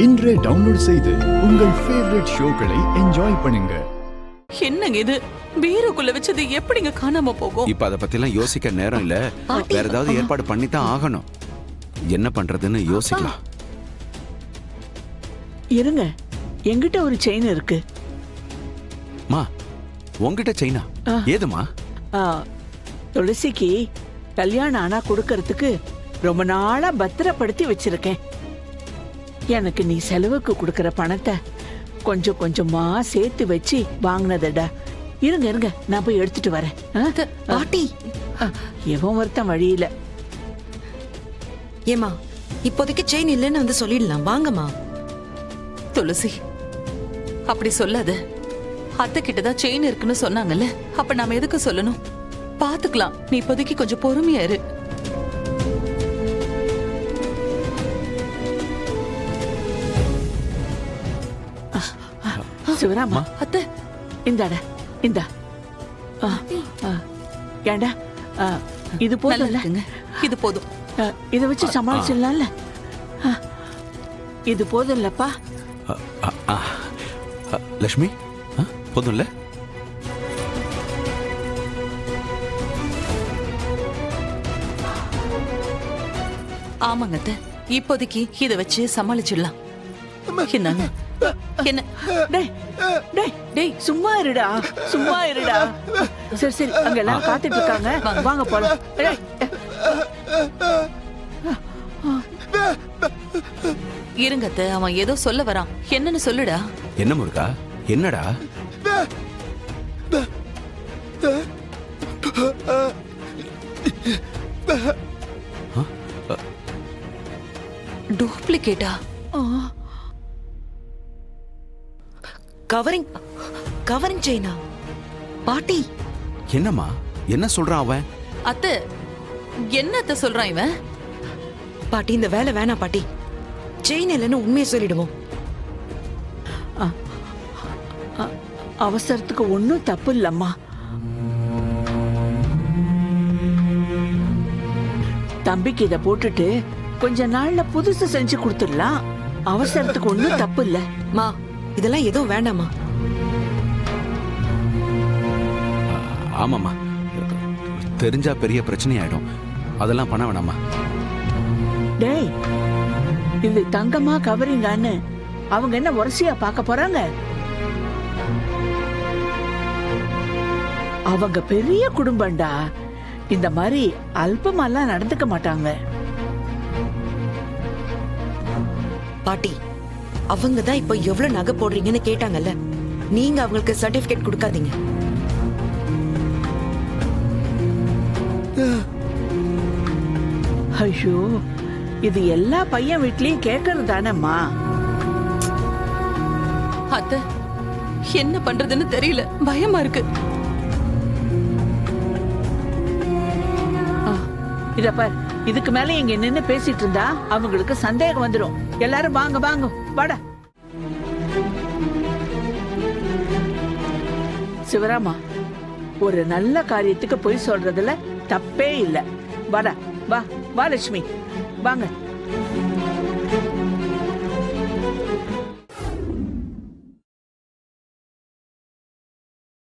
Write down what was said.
இன்றே டவுன்லோட் செய்து உங்கள் ஃபேவரட் ஷோக்களை என்ஜாய் பண்ணுங்க. என்னங்க இது, பீரோக்குள்ள வச்சது எப்படிங்க காணாம போகும்? இப்ப அத பத்தி எல்லாம் யோசிக்க நேரம் இல்ல. வேற ஏதாவது ஏற்பாடு பண்ணி தான் ஆகணும். என்ன பண்றதுன்னு யோசிக்கலாம். இருங்க, என்கிட்ட ஒரு செயின் இருக்கு. மா, உங்ககிட்ட செயினா? ஏதுமா? துளசிக்கு கல்யாணம் ஆனா கொடுக்கறதுக்கு ரொம்ப நாளா பத்திரப்படுத்தி வச்சிருக்கேன். எனக்கு நீ செலவுக்கு கொடுக்கற பணத்தை கொஞ்சம் கொஞ்சமா சேர்த்து வச்சு வாங்கினதடா. இருங்க இருங்க, நான் போய் எடுத்துட்டு வரேன். பாட்டி, எவன் ஒருத்தன் வழியில. ஏமா, இப்போதைக்கு செயின் இல்லைன்னு வந்து சொல்லிடலாம். வாங்கம்மா. துளசி, அப்படி சொல்லாத. அத்தை கிட்டதான் செயின் இருக்குன்னு சொன்னாங்கல்ல, அப்ப நாம எதுக்கு சொல்லணும்? பாத்துக்கலாம், நீ இப்போதைக்கு கொஞ்சம் பொறுமையா இரு. சிவராமா, அத்தை இந்தாடா, இந்தா. ஏண்டா, இது போதும்ல? இது போதும். இத வச்சு சமாளிச்சிடலாம்ல? இது போதும்லப்பா? லட்சுமி, போதும்ல? ஆமாங்க அத்தை, இப்போதைக்கு இத வச்சு சமாளிச்சிடலாம். என்னங்க? என்ன? டேய் டேய் டேய், சும்மா இருடா, சும்மா இருடா. சரி சரி, அங்க எல்லாம் காத்துட்டு இருக்காங்க, வாங்க போலாம். டேய், இருங்க அத்தை, அவன் ஏதோ சொல்ல வரான். என்னன்னு சொல்லுடா. என்ன முருகா? என்னடா? டூப்ளிகேட்டா? கவரிங் கவரிங் செயினா? பாட்டி, என்னம்மா, என்ன சொல்றான் அவன்? அத்தை, என்ன அத்தை சொல்றான் இவன்? பாட்டி, இந்த வேலை வேணாம் பாட்டி. செயின் இல்லைன்னு உண்மையை சொல்லிடுவோம். அவசரத்துக்கு ஒன்னும் தப்பு இல்லம்மா. தம்பிக்கு இத போட்டுட்டு கொஞ்ச நாள்ல புதுசு செஞ்சு கொடுத்துடலாம். அவசரத்துக்கு ஒன்னும் தப்பு இல்ல. மா, இதெல்லாம் எதுவும் வேண்டாமா? ஆமாம்மா, தெரிஞ்சா பெரிய பிரச்சனை ஆயிடும். அதெல்லாம் பண்ண வேணாமா? டேய், இது தங்கமா கவரிங்கான்னு அவங்க என்ன வரிசையா பார்க்க போறாங்க? அவங்க பெரிய குடும்பம்டா. இந்த மாதிரி அல்பமாலாம் நடந்துக்க மாட்டாங்க. பாட்டி, அவங்க தான் இப்ப எவ்வளவு நகை போடுறீங்கன்னு கேட்டாங்கல்ல. நீங்க அவங்களுக்கு சர்டிபிகேட் கொடுக்காதீங்க. ஐயோ, இது எல்லா பையன் வீட்லயும் கேட்கறது தானேம்மா. அத்தை, என்ன பண்றதுன்னு தெரியல, பயமா இருக்கு. இத பார், இதுக்கு மேல இங்க நின்னு பேசிட்டு இருந்தா அவங்களுக்கு சந்தேகம் வந்துடும். எல்லாரும் வாங்க வாங்க, வாடா. சிவராமா, ஒரு நல்ல காரியத்துக்கு போய் சொல்றதுல தப்பே இல்ல. வாடா, வா வா லட்சுமி, வாங்க.